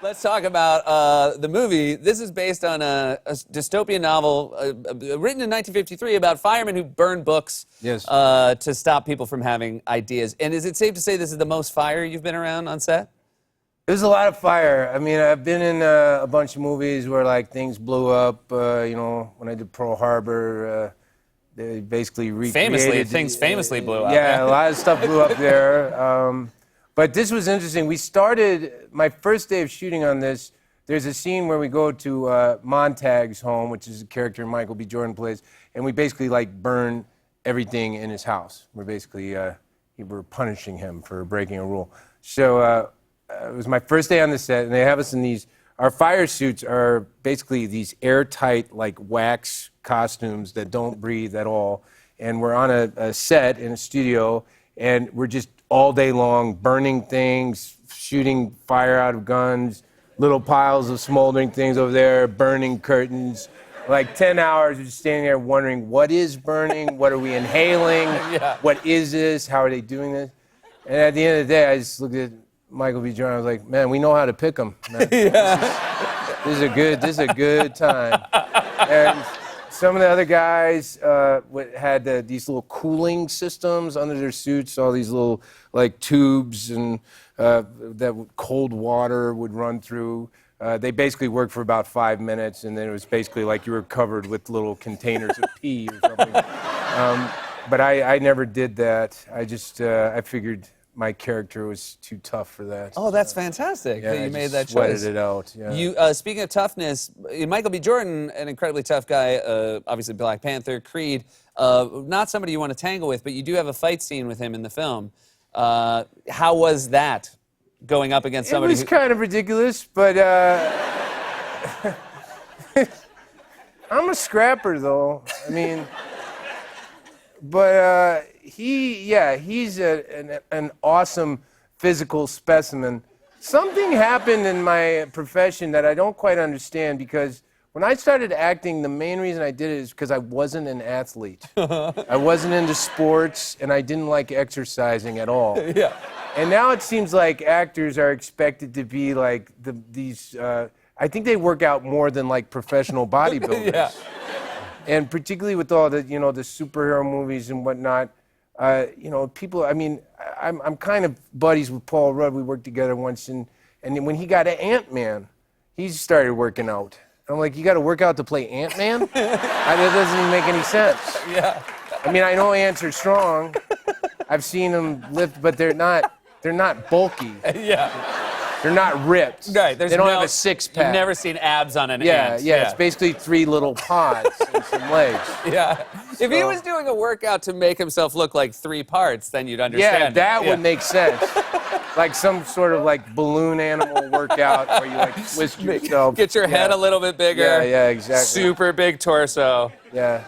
Let's talk about the movie. This is based on a dystopian novel written in 1953 about firemen who burn books Yes. to stop people from having ideas. And is it safe to say this is the most fire you've been around on set? There's a lot of fire. I mean, I've been in a bunch of movies where like things blew up. You know, when I did Pearl Harbor, they basically recreated. Things famously blew up. Yeah, a lot of stuff blew up there. But this was interesting. We started my first day of shooting on this. There's a scene where we go to Montag's home, which is a character Michael B. Jordan plays, and we basically like burn everything in his house. We're basically we're punishing him for breaking a rule. So. It was my first day on the set, and they have us in these. Our fire suits are basically these airtight, like wax costumes that don't breathe at all. And we're on a set in a studio, and we're just all day long burning things, shooting fire out of guns, little piles of smoldering things over there, burning curtains. Like 10 hours, we're just standing there wondering what is burning, what are we inhaling, What is this, how are they doing this? And at the end of the day, I just looked at Michael B. Jordan. I was like, man, we know how to pick them. This is a good time. And some of the other guys had these little cooling systems under their suits, all these little like tubes and that cold water would run through. They basically worked for about 5 minutes, and then it was basically like you were covered with little containers of pee or something. But I never did that. I just I figured my character was too tough for that. Oh, that's fantastic that you made that choice. Sweated it out. Yeah. You speaking of toughness, Michael B. Jordan, an incredibly tough guy, obviously Black Panther, Creed, not somebody you want to tangle with, but you do have a fight scene with him in the film. How was that, going up against somebody? It was kind of ridiculous, but I'm a scrapper, though. I mean, but he's an awesome physical specimen. Something happened in my profession that I don't quite understand, because when I started acting, the main reason I did it is because I wasn't an athlete. I wasn't into sports, and I didn't like exercising at all. Yeah. And now it seems like actors are expected to be like these. I think they work out more than like professional bodybuilders. Yeah. And particularly with all the the superhero movies and whatnot, people. I mean, I'm kind of buddies with Paul Rudd. We worked together once, and when he got Ant-Man, he started working out. And I'm like, you got to work out to play Ant-Man? That doesn't even make any sense. Yeah. I mean, I know ants are strong. I've seen them lift, but they're not bulky. Yeah. They're not ripped. Right. They don't have a six-pack. You've never seen abs on an Yeah, ant. yeah. It's basically 3 little pods and some legs. Yeah. If he was doing a workout to make himself look like 3 parts, then you'd understand. Yeah, that would make sense. Like some sort of like balloon animal workout where you like twist yourself. Get your head a little bit bigger. Yeah, exactly. Super big torso. Yeah.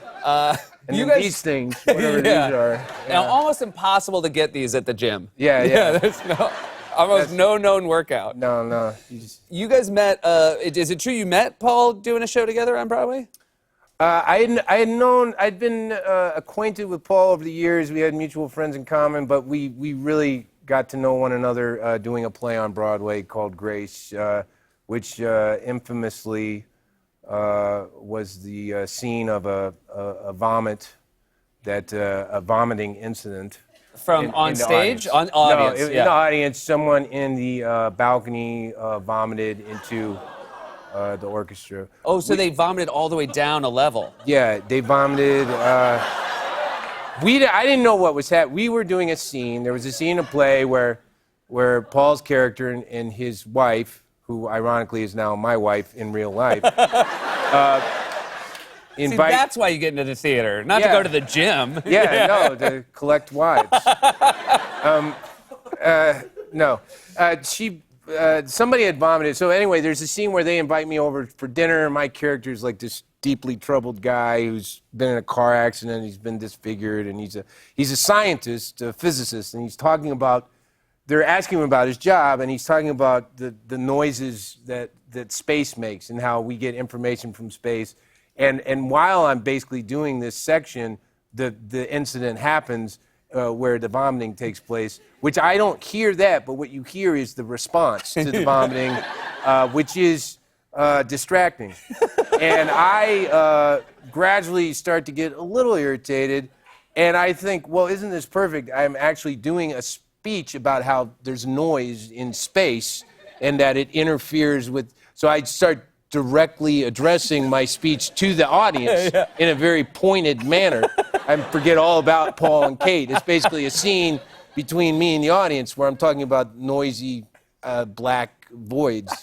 And you then guys, these things, whatever these are. Now, almost impossible to get these at the gym. Yeah. There's almost no known workout. No. You guys met, is it true you met Paul doing a show together on Broadway? I'd been acquainted with Paul over the years. We had mutual friends in common, but we really got to know one another doing a play on Broadway called Grace, which infamously was the scene of a vomiting incident. On stage? On audience? No, in the audience, someone in the balcony vomited into the orchestra. Oh, so they vomited all the way down a level. Yeah, they vomited. I didn't know what was happening. We were doing a scene. There was a scene in a play where Paul's character and his wife, who ironically is now my wife in real life, See, that's why you get into the theater, not to go to the gym. No, to collect wives. Somebody had vomited. So anyway, there's a scene where they invite me over for dinner. My character's like this deeply troubled guy who's been in a car accident. He's been disfigured, and he's a scientist, a physicist, and he's talking about. They're asking him about his job, and he's talking about the noises that space makes and how we get information from space. And while I'm basically doing this section, the incident happens where the vomiting takes place, which I don't hear that, but what you hear is the response to the vomiting. which is distracting. And I gradually start to get a little irritated. And I think, well, isn't this perfect? I'm actually doing a speech about how there's noise in space and that it interferes with. So I start directly addressing my speech to the audience in a very pointed manner. I forget all about Paul and Kate. It's basically a scene between me and the audience where I'm talking about noisy black voids.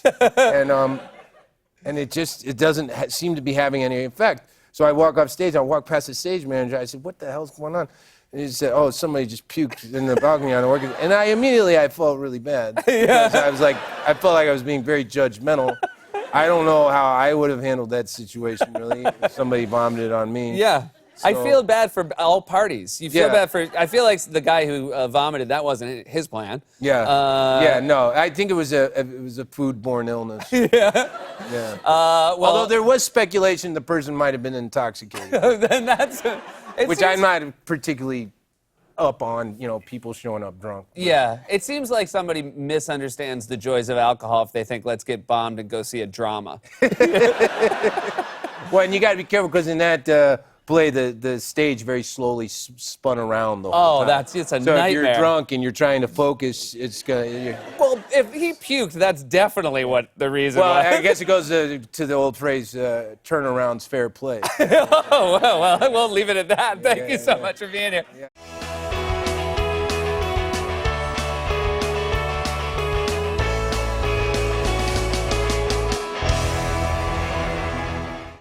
And it doesn't seem to be having any effect. So I walk off stage, I walk past the stage manager, I said, what the hell's going on? And he said, oh, somebody just puked in the balcony on the organ. And I felt really bad. Because I felt like I was being very judgmental. I don't know how I would have handled that situation, really, if somebody vomited on me. Yeah. I So- feel bad for all parties. You feel Yeah. bad for. I feel like the guy who vomited. That wasn't his plan. Yeah. No. I think it was a foodborne illness. Yeah. Well, Although there was speculation the person might have been intoxicated, then that's. which I'm not particularly up on. People showing up drunk. Yeah, it seems like somebody misunderstands the joys of alcohol if they think let's get bombed and go see a drama. Well, and you got to be careful because in that play, the stage very slowly spun around the whole time. It's a So nightmare. if you're drunk and you're trying to focus, it's gonna. Well, if he puked, that's definitely what the reason Well, was. I guess it goes to the old phrase, "turnaround's fair play." Oh, well, we'll leave it at that. Thank you so much for being here. Yeah.